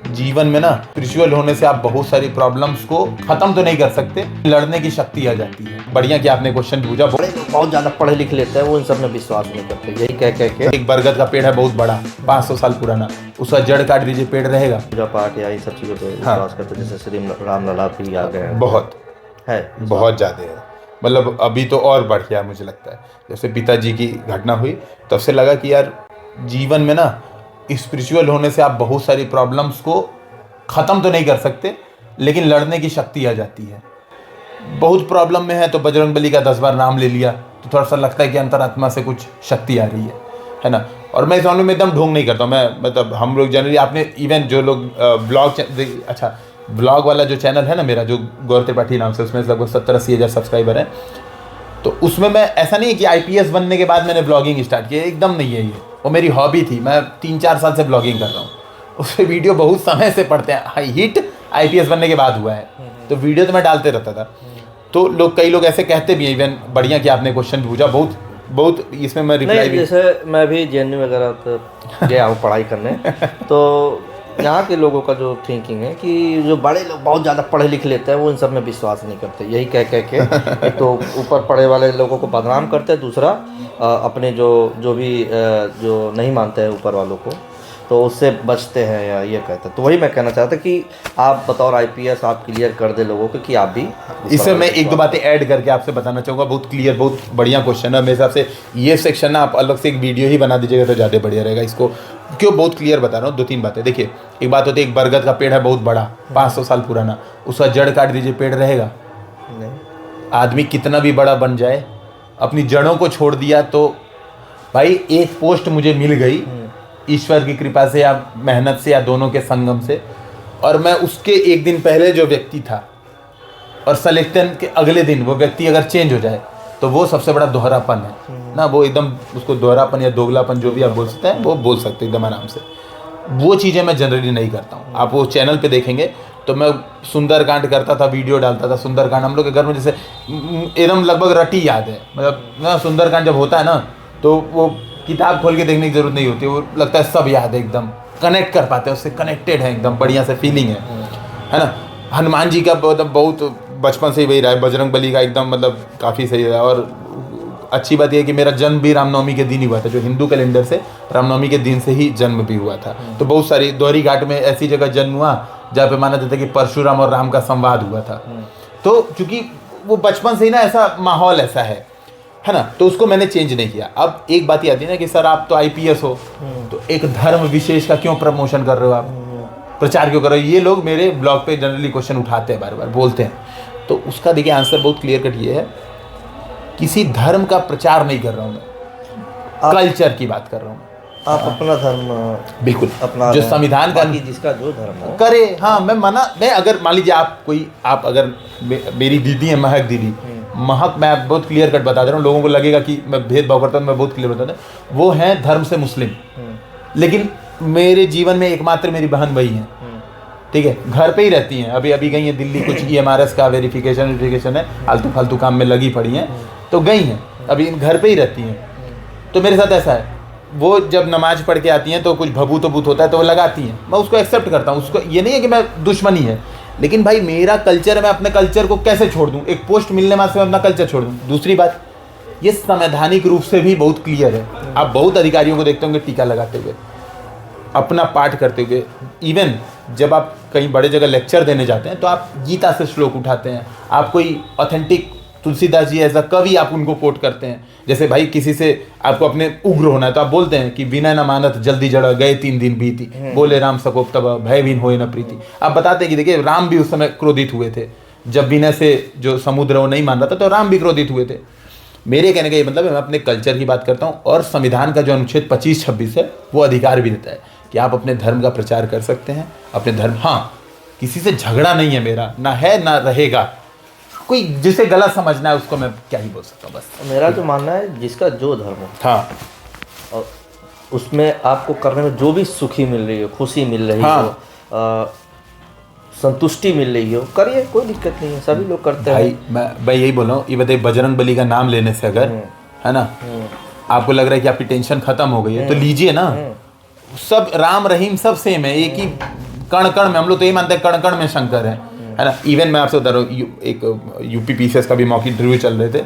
जीवन में ना स्पिरिचुअल होने से आप बहुत सारी प्रॉब्लम्स को खत्म तो नहीं कर सकते, लड़ने की शक्ति आ जाती है। बढ़िया कि आपने क्वेश्चन पूछा। बड़े लोग बहुत ज्यादा पढ़े लिख लेते हैं, वो इन सब में विश्वास नहीं करते। यही कह के एक बरगद का पेड़ है बहुत बड़ा, 500 साल पुराना, उसका जड़ काट दीजिए पेड़ रहेगा। पूजा पाठ या इन सब चीजों पे विश्वास करते हैं, जैसे श्री रामलला भी आ गए हैं। बहुत है, बहुत ज़्यादा है। मतलब अभी तो और बढ़ गया मुझे लगता है। जैसे पिताजी की घटना हुई तब से लगा कि यार जीवन में ना स्पिरिचुअल होने से आप बहुत सारी प्रॉब्लम्स को ख़त्म तो नहीं कर सकते, लेकिन लड़ने की शक्ति आ जाती है। बहुत प्रॉब्लम में है तो बजरंगबली का 10 बार नाम ले लिया तो थोड़ा सा लगता है कि अंतरात्मा से कुछ शक्ति आ रही है ना। और मैं इस मामले में एकदम ढोंग नहीं करता हूँ। मैं मतलब हम लोग जनरली आपने इवन जो लोग ब्लॉग वाला जो चैनल है ना मेरा, जो गौर त्रिपाठी नाम से, उसमें लगभग 70-80 हज़ार सब्सक्राइबर हैं। तो उसमें मैं ऐसा नहीं है कि IPS बनने के बाद मैंने ब्लॉगिंग स्टार्ट की, एकदम नहीं है। ये वो मेरी हॉबी थी। मैं 3-4 साल से ब्लॉगिंग कर रहा हूँ। उसमें वीडियो बहुत समय से पढ़ते हैं। हिट IPS बनने के बाद हुआ है, तो वीडियो तो मैं डालते रहता था। तो कई लोग ऐसे कहते भी हैं। इवन बढ़िया कि आपने क्वेश्चन पूछा, बहुत इसमें मैं रिप्लाई भी। जैसे मैं भी JNU वगैरह तो गया हूँ पढ़ाई करने तो यहाँ के लोगों का जो थिंकिंग है कि जो बड़े लोग बहुत ज़्यादा पढ़े लिख लेते हैं, वो इन सब में विश्वास नहीं करते। यही कह के एक तो ऊपर पढ़े वाले लोगों को बदनाम करते हैं, दूसरा अपने जो नहीं मानते हैं ऊपर वालों को, तो उससे बचते हैं या ये कहते हैं। तो वही मैं कहना चाहता कि आप बतौर IPS आप क्लियर कर दे लोगों को कि आप भी। इसमें मैं 1-2 बातें ऐड करके आपसे बताना चाहूँगा। बहुत क्लियर, बहुत बढ़िया क्वेश्चन है। मेरे हिसाब से ये सेक्शन ना आप अलग से एक वीडियो ही बना दीजिएगा तो ज़्यादा बढ़िया रहेगा। इसको क्यों बहुत क्लियर बता रहा हूँ, 2-3 बातें। देखिए, एक बात होती है, एक बरगद का पेड़ है बहुत बड़ा, 500 साल पुराना, उसका जड़ काट दीजिए पेड़ रहेगा नहीं। आदमी कितना भी बड़ा बन जाए, अपनी जड़ों को छोड़ दिया तो भाई एक पोस्ट मुझे मिल गई ईश्वर की कृपा से या मेहनत से या दोनों के संगम से, और मैं उसके एक दिन पहले जो व्यक्ति था और सिलेक्शन के अगले दिन वो व्यक्ति अगर चेंज हो जाए तो वो सबसे बड़ा दोहरापन है ना। वो एकदम उसको दोहरापन या दोगलापन जो भी आप बोल सकते हैं वो बोल सकते हैं एकदम आराम से। वो चीज़ें मैं जनरली नहीं करता हूँ। आप वो चैनल पे देखेंगे तो मैं सुंदरकांड करता था, वीडियो डालता था। सुंदरकांड हम लोग के घर में जैसे एकदम लगभग रटी याद है। मतलब ना सुंदरकांड जब होता है ना तो वो किताब खोल के देखने की जरूरत नहीं होती, वो लगता है सब याद है, एकदम कनेक्ट कर पाते हैं उससे, कनेक्टेड है, एकदम बढ़िया से फीलिंग है ना। हनुमान जी का बहुत बचपन से ही वही रहा है। बजरंगबली का एकदम मतलब काफ़ी सही रहा। और अच्छी बात यह है कि मेरा जन्म भी रामनवमी के दिन ही हुआ था, जो हिंदू कैलेंडर से रामनवमी के दिन से ही जन्म भी हुआ था। तो बहुत सारी दोहरी घाट में ऐसी जगह जन्म हुआ जहाँ पे माना जाता है कि परशुराम और राम का संवाद हुआ था। तो चूंकि वो बचपन से ही ना ऐसा माहौल ऐसा है ना, तो उसको मैंने चेंज नहीं किया। अब एक बात ये आती है ना कि सर आप तो IPS हो, तो एक धर्म विशेष का क्यों प्रमोशन कर रहे हो, आप प्रचार क्यों कर रहे हो? ये लोग मेरे ब्लॉग पे जनरली क्वेश्चन उठाते हैं, बार बार बोलते हैं। तो उसका देखिए आंसर बहुत क्लियर कट ये है, किसी धर्म का प्रचार नहीं कर रहा हूँ मैं, कल्चर की बात कर रहा हूँ। आप अपना धर्म बिल्कुल अपना जो संविधान का जिसका जो धर्म हो करे। हाँ, मैं अगर मान लीजिए आप अगर मेरी दीदी है महक दीदी, महक, मैं बहुत क्लियर कट बता दे रहा हूँ, लोगों को लगेगा कि मैं भेदभाव करता हूँ, मैं बहुत क्लियर बता दूँ। वो हैं धर्म से मुस्लिम, लेकिन मेरे जीवन में एकमात्र मेरी बहन वही है। ठीक है, घर पे ही रहती हैं, अभी गई हैं दिल्ली, कुछ EMRS का वेरिफिकेशन है, आलतू फालतू काम में लगी पड़ी हैं, तो गई हैं, अभी घर पे ही रहती हैं। तो मेरे साथ ऐसा है, वो जब नमाज पढ़ के आती हैं तो कुछ भभूत भूत होता है तो वो लगाती हैं, मैं उसको एक्सेप्ट करता हूँ। उसको ये नहीं है कि मैं दुश्मनी है, लेकिन भाई मेरा कल्चर है, मैं अपने कल्चर को कैसे छोड़ दूँ? एक पोस्ट मिलने में से मैं अपना कल्चर छोड़ दूँ? दूसरी बात, ये संवैधानिक रूप से भी बहुत क्लियर है। आप बहुत अधिकारियों को देखते होंगे टीका लगाते हुए, अपना पाठ करते हुए। इवन जब आप कहीं बड़े जगह लेक्चर देने जाते हैं तो आप गीता से श्लोक उठाते हैं, आप कोई authentic Tulsidas ji as a कवि आप उनको कोट करते हैं। जैसे भाई किसी से आपको अपने उग्र होना है तो आप बोलते हैं कि विनय न मानत जल्दी जड़ गए 3 दिन बीती, बोले राम सकोप तब भयहीन होए न प्रीति। आप बताते हैं कि देखिए राम भी उस समय क्रोधित हुए थे, जब विनय से जो समुद्र वो नहीं मान रहा था तो राम भी क्रोधित हुए थे। मेरे कहने का ये मतलब है, मैं अपने कल्चर की बात करता हूँ, और संविधान का जो अनुच्छेद 25-26 है वो अधिकार भी देता है कि आप अपने धर्म का प्रचार कर सकते हैं, अपने धर्म। हाँ, किसी से झगड़ा नहीं है मेरा, ना है ना रहेगा। कोई जिसे गलत समझना है उसको मैं क्या ही बोल सकता हूँ। बस मेरा जो मानना है, जिसका जो धर्म हो, हाँ, और उसमें आपको करने में जो भी सुखी मिल रही हो, खुशी मिल रही हो, संतुष्टि मिल रही हो, करिए, कोई दिक्कत नहीं है, सभी लोग करते हैं। भाई मैं यही बोल रहा हूँ, ये बताइए बजरंगबली का नाम लेने से अगर है ना आपको लग रहा है कि आपकी टेंशन खत्म हो गई है तो लीजिए ना, सब राम रहीम सब सेम है, एक ही कण कण में, हम लोग तो ये मानते हैं कण कण में शंकर है ना। इवन मैं आपसे बता रहा हूँ, एक यूपी पीसीएस का भी मॉक इंटरव्यू चल रहे थे,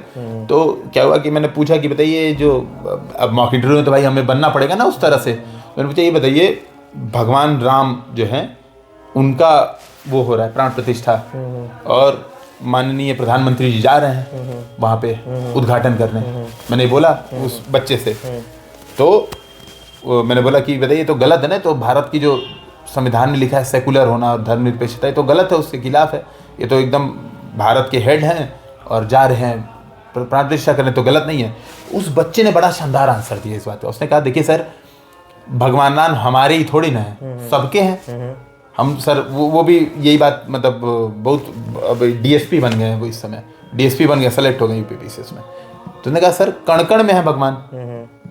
तो क्या हुआ कि मैंने पूछा कि बताइए जो अब मॉक इंटरव्यू में तो भाई हमें बनना पड़ेगा ना उस तरह से, मैंने पूछा ये बताइए भगवान राम जो हैं उनका वो हो रहा है प्राण प्रतिष्ठा, और माननीय प्रधानमंत्री जी जा रहे हैं वहाँ पे उद्घाटन करने। मैंने बोला उस बच्चे से, तो मैंने बोला कि बताइए तो गलत है ना, तो भारत की जो संविधान में लिखा है सेकुलर होना और धर्मनिरपेक्षता, ये तो गलत है, उसके खिलाफ है, ये तो एकदम भारत के हेड हैं और जा रहे हैं प्राण प्रतिष्ठा करने, तो गलत नहीं है। उस बच्चे ने बड़ा शानदार आंसर दिया इस बात पे। उसने कहा देखिए सर, भगवान हमारे ही थोड़ी ना है, सबके हैं हम सर। वो भी यही बात, मतलब बहुत, अब डीएसपी बन गए हैं वो, इस समय डीएसपी बन गए, सेलेक्ट हो गए यूपी पीसीएस में। तो उन्होंने कहा सर कण कण में है भगवान,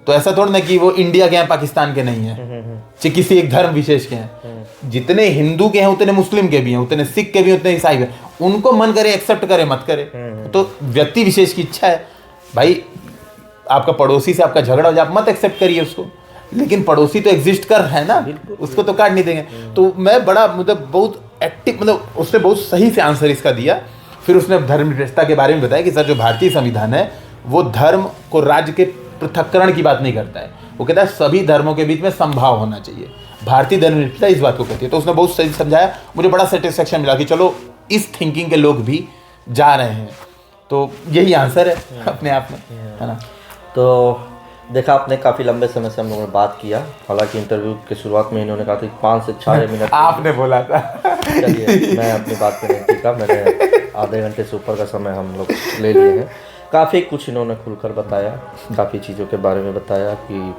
तो ऐसा थोड़ा ना कि वो इंडिया के हैं पाकिस्तान के नहीं है, चाहे किसी एक धर्म विशेष के हैं। जितने हिंदू के हैं उतने मुस्लिम के भी हैं, उतने सिख के भी, उतने ईसाई के। उनको मन करे एक्सेप्ट करे मत करे, तो व्यक्ति विशेष की इच्छा है। भाई आपका पड़ोसी से आपका झगड़ा हो जाए, आप मत एक्सेप्ट करिए उसको, लेकिन पड़ोसी तो एग्जिस्ट कर रहा है ना, उसको तो काट नहीं देंगे। तो मैं बड़ा मतलब बहुत एक्टिव, मतलब उसने बहुत सही से आंसर इसका दिया। फिर उसने धर्मनिरपेक्षता के बारे में बताया कि सर जो भारतीय संविधान है वो धर्म को राज्य के पृथक्करण की बात नहीं करता है, वो कहता है सभी धर्मों के बीच में संभाव होना चाहिए। भारतीय धर्मनिरपेक्षता इस बात को कहती है। तो उसने बहुत सही समझाया, मुझे बड़ा सेटिस्फेक्शन मिला कि चलो इस थिंकिंग के लोग भी जा रहे हैं। तो यही आंसर है अपने आप में, है ना। तो देखा आपने, काफ़ी लंबे समय से हम लोगों ने बात किया। हालांकि इंटरव्यू के शुरुआत में इन्होंने कहा था 5 से 6 मिनट आपने बोला था। चलिए मैं अपनी बात पे नहीं टीका, मैंने आधे घंटे से ऊपर का समय हम लोग ले लिए हैं। काफ़ी कुछ इन्होंने खुलकर बताया, काफ़ी चीज़ों के बारे में बताया कि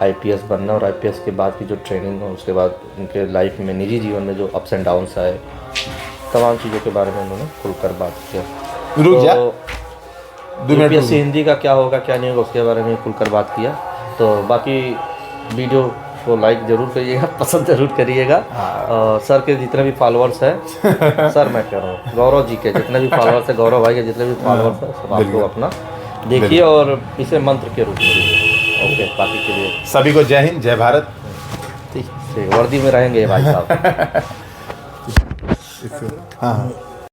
आईपीएस बनना और आईपीएस के बाद की जो ट्रेनिंग और उसके बाद उनके लाइफ में, निजी जीवन में जो अप्स एंड डाउन्स आए, तमाम चीज़ों के बारे में उन्होंने खुलकर बात किया। यूपीएससी हिंदी का क्या होगा क्या नहीं होगा उसके बारे में खुलकर बात किया। तो बाकी वीडियो को लाइक ज़रूर करिएगा, पसंद ज़रूर करिएगा। और सर के जितने भी फॉलोअर्स हैं सर मैं कह रहा हूँ गौरव जी के जितने भी फॉलोअर्स हैं, गौरव भाई के जितने भी फॉलोअर्स हैं, सब आपको अपना देखिए और इसे मंत्र के रूप में लीजिए। ओके, बाकी के लिए सभी को जय हिंद, जय भारत। ठीक, वर्दी में रहेंगे भाई साहब। हाँ।